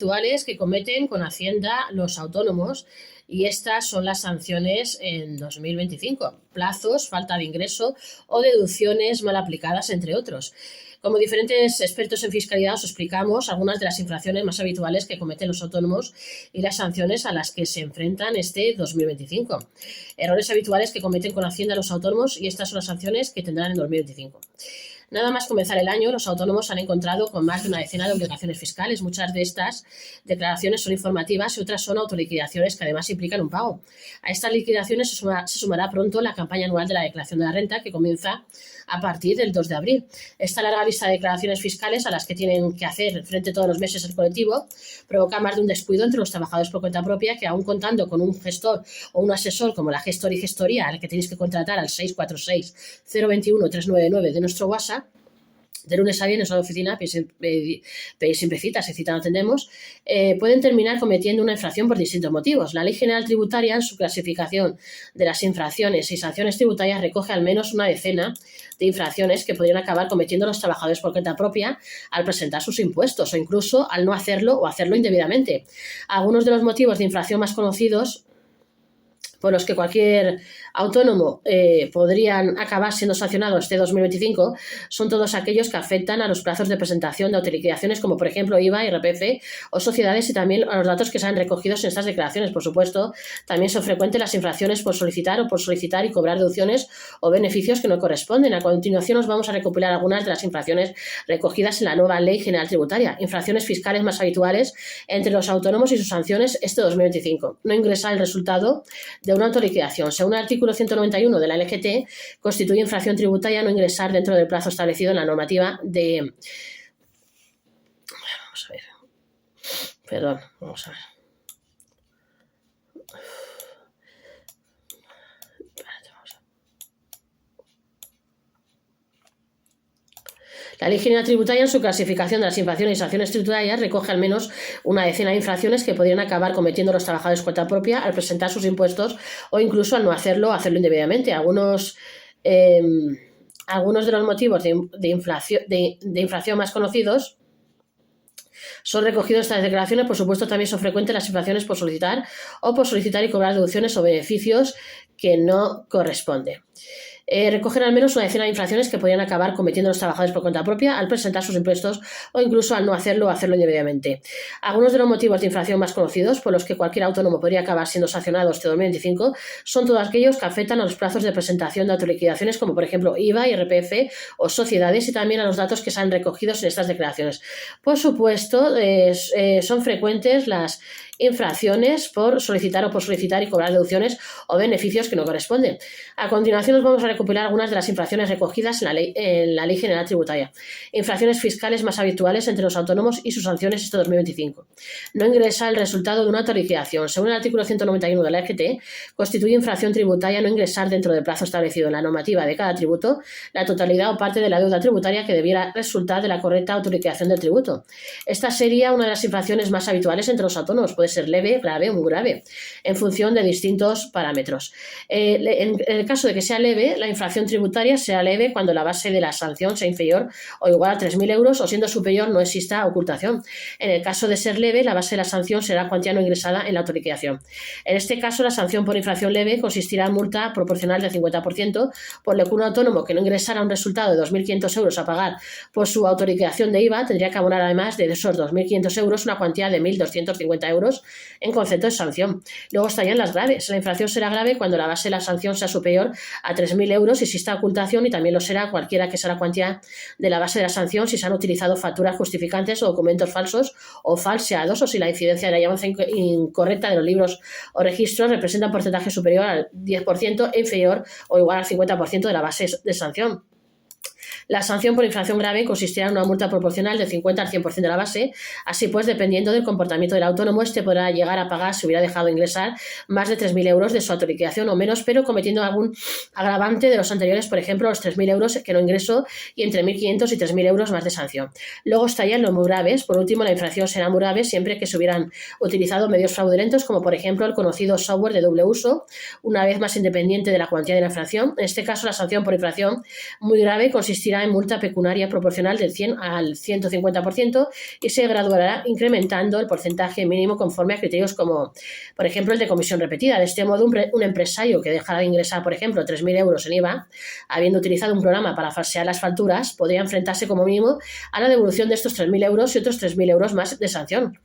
Habituales que cometen con Hacienda los autónomos, y estas son las sanciones en 2025: plazos, falta de ingreso o deducciones mal aplicadas, entre otros. Como diferentes expertos en fiscalidad os explicamos algunas de las infracciones más habituales que cometen los autónomos y las sanciones a las que se enfrentan este 2025. Errores habituales que cometen con Hacienda los autónomos, y estas son las sanciones que tendrán en 2025. Nada más comenzar el año, los autónomos han encontrado con más de una decena de obligaciones fiscales. Muchas de estas declaraciones son informativas y otras son autoliquidaciones que además implican un pago. A estas liquidaciones se sumará pronto la campaña anual de la declaración de la renta, que comienza a partir del 2 de abril. Esta larga lista de declaraciones fiscales a las que tienen que hacer frente todos los meses el colectivo provoca más de un descuido entre los trabajadores por cuenta propia, que aún contando con un gestor o un asesor como la Gestor y Gestoría, al que tenéis que contratar al 646-021-399 de nuestro WhatsApp, de lunes a viernes a la oficina, pedís siempre citas, si cita no atendemos, pueden terminar cometiendo una infracción por distintos motivos. La Ley General Tributaria, en su clasificación de las infracciones y sanciones tributarias, recoge al menos una decena de infracciones que podrían acabar cometiendo los trabajadores por cuenta propia al presentar sus impuestos, o incluso al no hacerlo o hacerlo indebidamente. Algunos de los motivos de infracción más conocidos por los que cualquier autónomo podrían acabar siendo sancionados este 2025 son todos aquellos que afectan a los plazos de presentación de autoliquidaciones, como por ejemplo IVA, IRPF o sociedades, y también a los datos que se han recogidos en estas declaraciones. Por supuesto, también son frecuentes las infracciones por solicitar y cobrar deducciones o beneficios que no corresponden. A continuación os vamos a recopilar algunas de las infracciones recogidas en la nueva Ley General Tributaria. Infracciones fiscales más habituales entre los autónomos y sus sanciones este 2025. No ingresar el resultado de una autoliquidación. Según el artículo 191 de la LGT, constituye infracción tributaria no ingresar dentro del plazo establecido en la normativa de... Vamos a ver. Perdón, vamos a ver. La Ley General Tributaria, en su clasificación de las infracciones y sanciones tributarias, recoge al menos una decena de infracciones que podrían acabar cometiendo los trabajadores por cuenta propia al presentar sus impuestos, o incluso al no hacerlo o hacerlo indebidamente. Algunos de los motivos de infracción más conocidos son recogidos en estas declaraciones. Por supuesto, también son frecuentes las infracciones por solicitar y cobrar deducciones o beneficios que no corresponden. Recoger al menos una decena de infracciones que podrían acabar cometiendo los trabajadores por cuenta propia al presentar sus impuestos, o incluso al no hacerlo o hacerlo indebidamente. Algunos de los motivos de infracción más conocidos por los que cualquier autónomo podría acabar siendo sancionado este 2025 son todos aquellos que afectan a los plazos de presentación de autoliquidaciones, como por ejemplo IVA, IRPF o sociedades, y también a los datos que se han recogido en estas declaraciones. Por supuesto, son frecuentes las infracciones por solicitar y cobrar deducciones o beneficios que no corresponden. A continuación os vamos a recopilar algunas de las infracciones recogidas en la Ley General Tributaria. Infracciones fiscales más habituales entre los autónomos y sus sanciones este 2025. No ingresa el resultado de una autoliquidación. Según el artículo 191 de la LGT, constituye infracción tributaria no ingresar dentro del plazo establecido en la normativa de cada tributo la totalidad o parte de la deuda tributaria que debiera resultar de la correcta autoliquidación del tributo. Esta sería una de las infracciones más habituales entre los autónomos. Puede ser leve, grave o muy grave, en función de distintos parámetros. En el caso de que sea leve, la infracción tributaria será leve cuando la base de la sanción sea inferior o igual a 3.000 euros, o siendo superior no exista ocultación. En el caso de ser leve, la base de la sanción será cuantía no ingresada en la autoliquidación. En este caso, la sanción por infracción leve consistirá en multa proporcional del 50%, por lo que un autónomo que no ingresara un resultado de 2.500 euros a pagar por su autoliquidación de IVA tendría que abonar, además de esos 2.500 euros, una cuantía de 1.250 euros en concepto de sanción. Luego estarían las graves. La infracción será grave cuando la base de la sanción sea superior a 3.000 euros y exista ocultación, y también lo será cualquiera que sea la cuantía de la base de la sanción si se han utilizado facturas justificantes o documentos falsos o falseados, o si la incidencia de la llamanza incorrecta de los libros o registros representa un porcentaje superior al 10% e inferior o igual al 50% de la base de sanción. La sanción por infracción grave consistirá en una multa proporcional del 50 al 100% de la base. Así pues, dependiendo del comportamiento del autónomo, este podrá llegar a pagar, si hubiera dejado ingresar, más de 3.000 euros de su autoliquidación o menos, pero cometiendo algún agravante de los anteriores, por ejemplo, los 3.000 euros que no ingresó, y entre 1.500 y 3.000 euros más de sanción. Luego estarían los muy graves. Por último, la infracción será muy grave siempre que se hubieran utilizado medios fraudulentos, como por ejemplo el conocido software de doble uso, una vez más independiente de la cuantía de la infracción. En este caso, la sanción por infracción muy grave consistirá consistirá en multa pecuniaria proporcional del 100 al 150% y se graduará incrementando el porcentaje mínimo conforme a criterios como, por ejemplo, el de comisión repetida. De este modo, un empresario que dejara de ingresar, por ejemplo, 3.000 euros en IVA, habiendo utilizado un programa para falsear las facturas, podría enfrentarse como mínimo a la devolución de estos 3.000 euros y otros 3.000 euros más de sanción.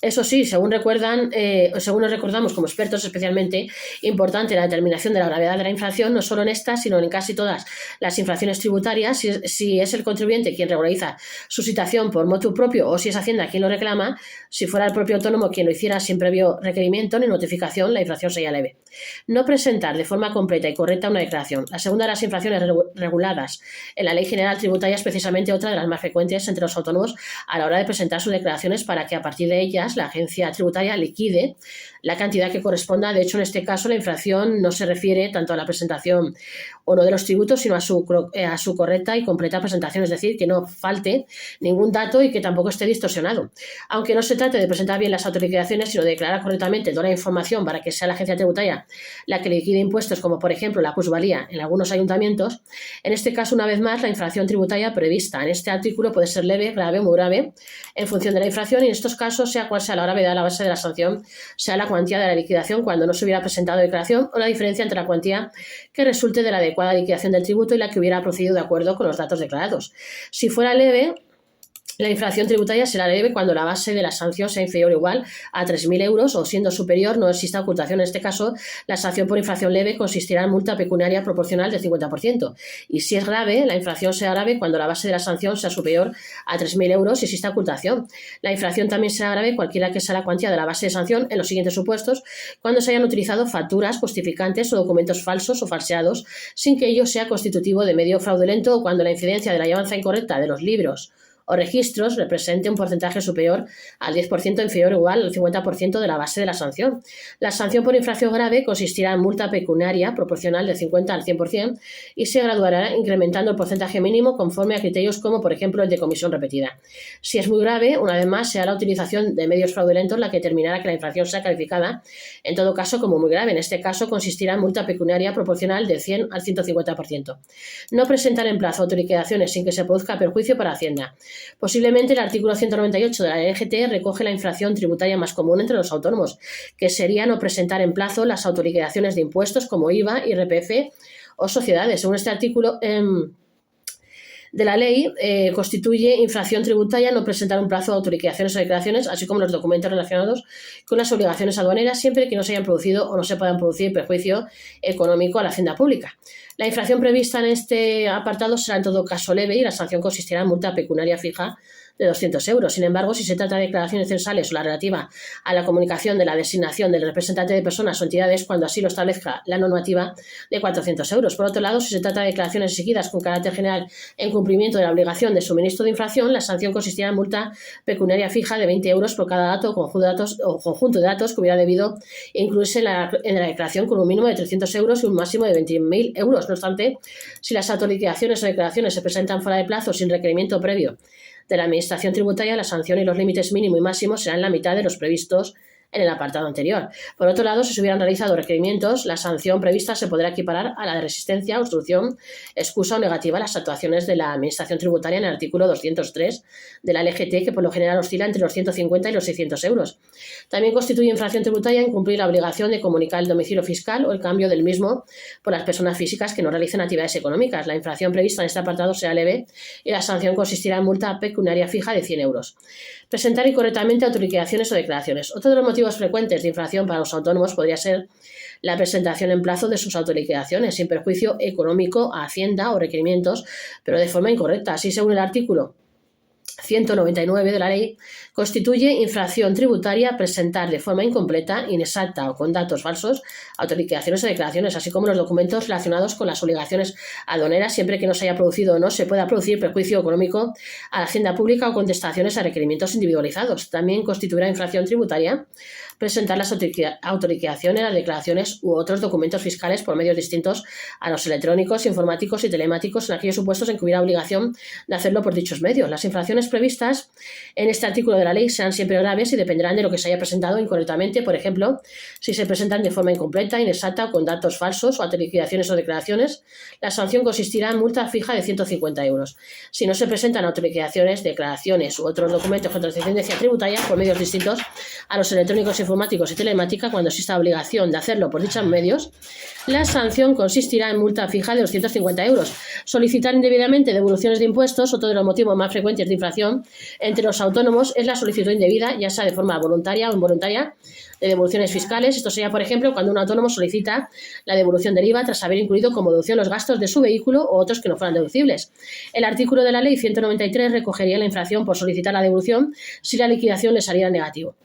Eso sí, según nos recordamos como expertos, especialmente importante la determinación de la gravedad de la infracción, no solo en esta, sino en casi todas las infracciones tributarias. Si es el contribuyente quien regulariza su situación por motu propio o si es Hacienda quien lo reclama, si fuera el propio autónomo quien lo hiciera sin previo requerimiento ni notificación, la infracción sería leve. No presentar de forma completa y correcta una declaración. La segunda de las infracciones reguladas en la Ley General Tributaria es precisamente otra de las más frecuentes entre los autónomos a la hora de presentar sus declaraciones para que a partir de ellas la agencia tributaria liquide la cantidad que corresponda. De hecho, en este caso, la infracción no se refiere tanto a la presentación o no de los tributos, sino a su correcta y completa presentación, es decir, que no falte ningún dato y que tampoco esté distorsionado. Aunque no se trate de presentar bien las autoliquidaciones, sino de declarar correctamente toda la información para que sea la agencia tributaria la que liquide impuestos, como por ejemplo la plusvalía en algunos ayuntamientos, en este caso, una vez más, la infracción tributaria prevista en este artículo puede ser leve, grave o muy grave, en función de la infracción, y en estos casos, sea cual sea la gravedad, la base de la sanción, sea la cuantía de la liquidación cuando no se hubiera presentado declaración o la diferencia entre la cuantía que resulte de la adecuada liquidación del tributo y la que hubiera procedido de acuerdo con los datos declarados. Si fuera leve, la infracción tributaria será leve cuando la base de la sanción sea inferior o igual a 3.000 euros o siendo superior no exista ocultación. En este caso, la sanción por infracción leve consistirá en multa pecuniaria proporcional del 50%. Y si es grave, la infracción será grave cuando la base de la sanción sea superior a 3.000 euros y exista ocultación. La infracción también será grave cualquiera que sea la cuantía de la base de sanción en los siguientes supuestos: cuando se hayan utilizado facturas, justificantes o documentos falsos o falseados sin que ello sea constitutivo de medio fraudulento, o cuando la incidencia de la llevanza incorrecta de los libros o registros represente un porcentaje superior al 10%, inferior o igual al 50% de la base de la sanción. La sanción por infracción grave consistirá en multa pecuniaria proporcional del 50 al 100% y se graduará incrementando el porcentaje mínimo conforme a criterios como, por ejemplo, el de comisión repetida. Si es muy grave, una vez más, será la utilización de medios fraudulentos la que determinará que la infracción sea calificada, en todo caso, como muy grave. En este caso, consistirá en multa pecuniaria proporcional del 100 al 150%. No presentar en plazo autoliquidaciones sin que se produzca perjuicio para Hacienda. Posiblemente el artículo 198 de la LGT recoge la infracción tributaria más común entre los autónomos, que sería no presentar en plazo las autoliquidaciones de impuestos como IVA, IRPF o sociedades. Según este artículo de la ley, constituye infracción tributaria no presentar un plazo de autoliquidaciones o declaraciones, así como los documentos relacionados con las obligaciones aduaneras, siempre que no se hayan producido o no se puedan producir perjuicio económico a la hacienda pública. La infracción prevista en este apartado será en todo caso leve y la sanción consistirá en multa pecuniaria fija de 200 euros. Sin embargo, si se trata de declaraciones censales o la relativa a la comunicación de la designación del representante de personas o entidades, cuando así lo establezca la normativa, de 400 euros. Por otro lado, si se trata de declaraciones exigidas con carácter general en cumplimiento de la obligación de suministro de infracción, la sanción consistirá en multa pecuniaria fija de 20 euros por cada dato o conjunto de datos que hubiera debido incluirse en la declaración, con un mínimo de 300 euros y un máximo de 20.000 euros. No obstante, si las autoliquidaciones o declaraciones se presentan fuera de plazo sin requerimiento previo de la Administración tributaria, la sanción y los límites mínimo y máximo serán la mitad de los previstos en el apartado anterior. Por otro lado, si se hubieran realizado requerimientos, la sanción prevista se podrá equiparar a la de resistencia, obstrucción, excusa o negativa a las actuaciones de la Administración tributaria en el artículo 203 de la LGT, que por lo general oscila entre los 150 y los 600 euros. También constituye infracción tributaria incumplir la obligación de comunicar el domicilio fiscal o el cambio del mismo por las personas físicas que no realicen actividades económicas. La infracción prevista en este apartado será leve y la sanción consistirá en multa pecuniaria fija de 100 euros. Presentar incorrectamente autoliquidaciones o declaraciones. Otro de los motivos frecuentes de infracción para los autónomos podría ser la presentación en plazo de sus autoliquidaciones sin perjuicio económico a Hacienda o requerimientos, pero de forma incorrecta. Así, según el artículo 199 de la ley, constituye infracción tributaria presentar de forma incompleta, inexacta o con datos falsos autoliquidaciones o declaraciones, así como los documentos relacionados con las obligaciones aduaneras, siempre que no se haya producido o no se pueda producir perjuicio económico a la hacienda pública o contestaciones a requerimientos individualizados. También constituirá infracción tributaria presentar las autoliquidaciones, las declaraciones u otros documentos fiscales por medios distintos a los electrónicos, informáticos y telemáticos en aquellos supuestos en que hubiera obligación de hacerlo por dichos medios. Las infracciones infracciones previstas en este artículo de la ley sean siempre graves y dependerán de lo que se haya presentado incorrectamente, por ejemplo, si se presentan de forma incompleta, inexacta o con datos falsos o ante liquidaciones o declaraciones, la sanción consistirá en multa fija de 150 euros. Si no se presentan autoliquidaciones, declaraciones u otros documentos contra la incidencia tributaria por medios distintos a los electrónicos, informáticos y telemática, cuando exista obligación de hacerlo por dichos medios, la sanción consistirá en multa fija de 250 euros. Solicitar indebidamente devoluciones de impuestos, otro de los motivos más frecuentes de infracción entre los autónomos, es la solicitud indebida, ya sea de forma voluntaria o involuntaria, de devoluciones fiscales. Esto sería, por ejemplo, cuando un autónomo solicita la devolución del IVA tras haber incluido como deducción los gastos de su vehículo o otros que no fueran deducibles. El artículo de la ley 193 recogería la infracción por solicitar la devolución si la liquidación le saliera negativo.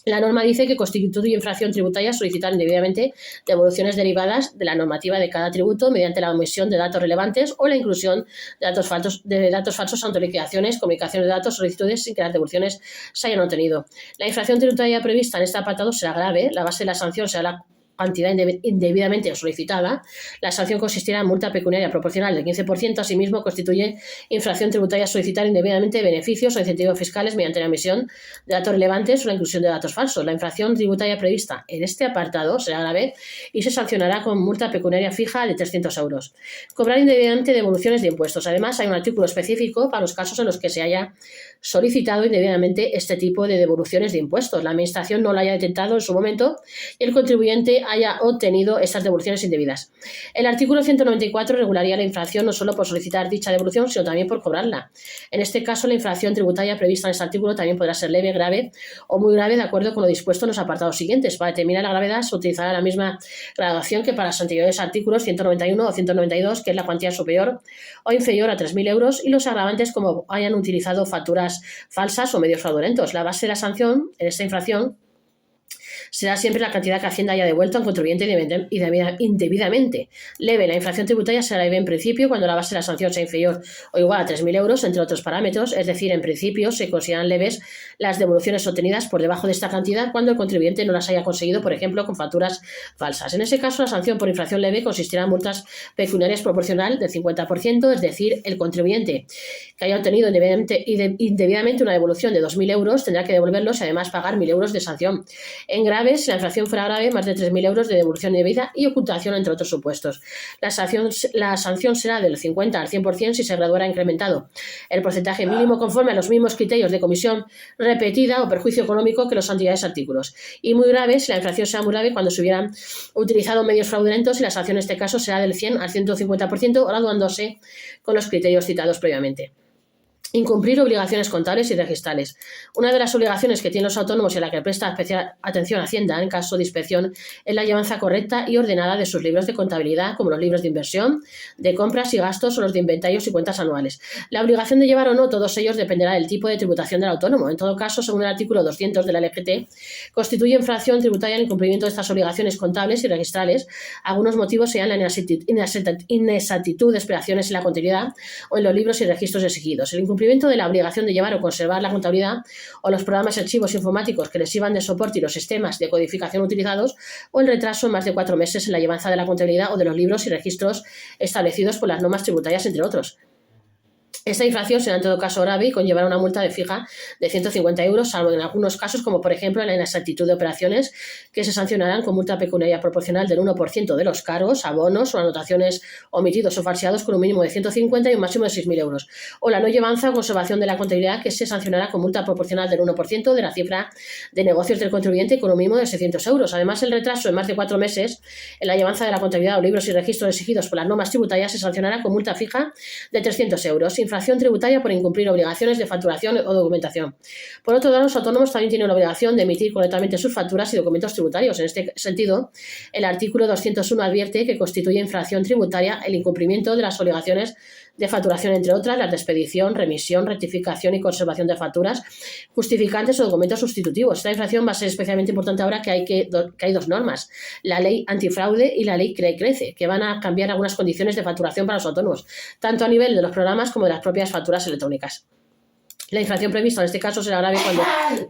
La norma dice que constituye infracción tributaria solicitar indebidamente devoluciones derivadas de la normativa de cada tributo mediante la omisión de datos relevantes o la inclusión de datos falsos ante liquidaciones, comunicaciones de datos, solicitudes sin que las devoluciones se hayan obtenido. La infracción tributaria prevista en este apartado será grave. La base de la sanción será la cantidad indebidamente solicitada. La sanción consistirá en multa pecuniaria proporcional del 15%. Asimismo, constituye infracción tributaria solicitar indebidamente beneficios o incentivos fiscales mediante la emisión de datos relevantes o la inclusión de datos falsos. La infracción tributaria prevista en este apartado será grave y se sancionará con multa pecuniaria fija de 300 euros. Cobrar indebidamente devoluciones de impuestos. Además, hay un artículo específico para los casos en los que se haya solicitado indebidamente este tipo de devoluciones de impuestos. La Administración no lo haya detectado en su momento y el contribuyente haya obtenido estas devoluciones indebidas. El artículo 194 regularía la infracción no solo por solicitar dicha devolución, sino también por cobrarla. En este caso, la infracción tributaria prevista en este artículo también podrá ser leve, grave o muy grave, de acuerdo con lo dispuesto en los apartados siguientes. Para determinar la gravedad se utilizará la misma graduación que para los anteriores artículos 191 o 192, que es la cuantía superior o inferior a 3.000 euros, y los agravantes como hayan utilizado facturas falsas o medios fraudulentos. La base de la sanción en esta infracción será siempre la cantidad que Hacienda haya devuelto al contribuyente indebidamente. Leve. La infracción tributaria será leve en principio cuando la base de la sanción sea inferior o igual a 3.000 euros, entre otros parámetros. Es decir, en principio se consideran leves las devoluciones obtenidas por debajo de esta cantidad cuando el contribuyente no las haya conseguido, por ejemplo, con facturas falsas. En ese caso, la sanción por infracción leve consistirá en multas pecuniarias proporcional del 50%, es decir, el contribuyente que haya obtenido indebidamente una devolución de 2.000 euros tendrá que devolverlos y además pagar 1.000 euros de sanción. En grave, si la infracción fuera grave, más de 3.000 euros de devolución indebida y ocultación, entre otros supuestos. La sanción será del 50 al 100% si se graduara incrementado el porcentaje mínimo conforme a los mismos criterios de comisión repetida o perjuicio económico que los anteriores artículos. Y muy grave, si la infracción sea muy grave, cuando se hubieran utilizado medios fraudulentos, y la sanción en este caso será del 100 al 150%, graduándose con los criterios citados previamente. Incumplir obligaciones contables y registrales. Una de las obligaciones que tienen los autónomos y a la que presta especial atención Hacienda en caso de inspección es la llevanza correcta y ordenada de sus libros de contabilidad, como los libros de inversión, de compras y gastos o los de inventarios y cuentas anuales. La obligación de llevar o no todos ellos dependerá del tipo de tributación del autónomo. En todo caso, según el artículo 200 de la LGT, constituye infracción tributaria el incumplimiento de estas obligaciones contables y registrales. Algunos motivos sean la inexactitud de explicaciones en la contabilidad o en los libros y registros exigidos. El incumplimiento de la obligación de llevar o conservar la contabilidad o los programas y archivos informáticos que les sirvan de soporte y los sistemas de codificación utilizados, o el retraso en más de 4 meses en la llevanza de la contabilidad o de los libros y registros establecidos por las normas tributarias, entre otros. Esta infracción será en todo caso grave y conllevará una multa fija de 150 euros, salvo en algunos casos, como por ejemplo la inexactitud de operaciones, que se sancionarán con multa pecuniaria proporcional del 1% de los cargos, abonos o anotaciones omitidos o falseados con un mínimo de 150 y un máximo de 6.000 euros. O la no llevanza o conservación de la contabilidad, que se sancionará con multa proporcional del 1% de la cifra de negocios del contribuyente con un mínimo de 600 euros. Además, el retraso en más de 4 meses en la llevanza de la contabilidad o libros y registros exigidos por las normas tributarias se sancionará con multa fija de 300 euros. Infracción tributaria por incumplir obligaciones de facturación o documentación. Por otro lado, los autónomos también tienen la obligación de emitir correctamente sus facturas y documentos tributarios. En este sentido, el artículo 201 advierte que constituye infracción tributaria el incumplimiento de las obligaciones de facturación, entre otras, las de expedición, remisión, rectificación y conservación de facturas, justificantes o documentos sustitutivos. Esta infracción va a ser especialmente importante ahora que hay dos normas, la ley antifraude y la ley CRE-CRECE, que van a cambiar algunas condiciones de facturación para los autónomos, tanto a nivel de los programas como de las propias facturas electrónicas. La infracción prevista en este caso será grave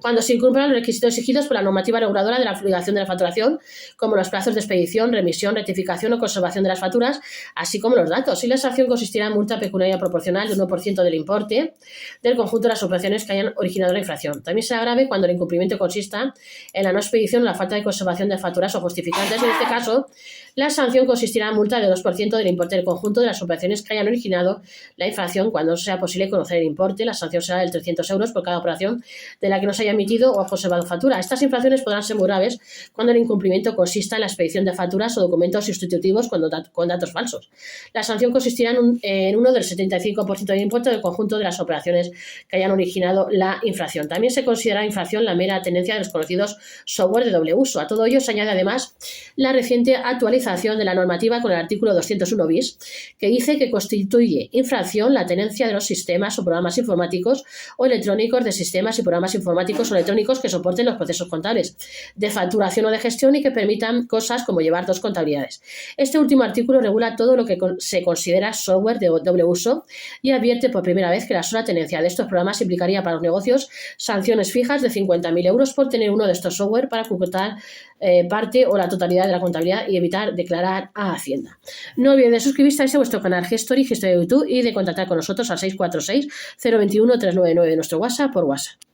cuando se incumplan los requisitos exigidos por la normativa reguladora de la fluidación de la facturación, como los plazos de expedición, remisión, rectificación o conservación de las facturas, así como los datos. Y la sanción consistirá en multa pecuniaria proporcional de 1% del importe del conjunto de las operaciones que hayan originado la infracción. También será grave cuando el incumplimiento consista en la no expedición o la falta de conservación de facturas o justificantes. En este caso, la sanción consistirá en multa de 2% del importe del conjunto de las operaciones que hayan originado la infracción. Cuando no sea posible conocer el importe, la sanción será de 300 euros por cada operación de la que no se haya emitido o conservado factura. Estas infracciones podrán ser muy graves cuando el incumplimiento consista en la expedición de facturas o documentos sustitutivos con datos falsos. La sanción consistirá en uno del 75% del importe del conjunto de las operaciones que hayan originado la infracción. También se considera infracción la mera tenencia de los conocidos software de doble uso. A todo ello se añade además la reciente actualización de la normativa con el artículo 201 bis, que dice que constituye infracción la tenencia de los sistemas o programas informáticos o electrónicos de sistemas y programas informáticos o electrónicos que soporten los procesos contables de facturación o de gestión y que permitan cosas como llevar dos contabilidades. Este último artículo regula todo lo que se considera software de doble uso y advierte por primera vez que la sola tenencia de estos programas implicaría para los negocios sanciones fijas de 50.000 euros por tener uno de estos software para computar parte o la totalidad de la contabilidad y evitar declarar a Hacienda. No olviden de suscribirse a vuestro canal Gestory de YouTube y de contactar con nosotros al 646 021 399 de nuestro WhatsApp por WhatsApp.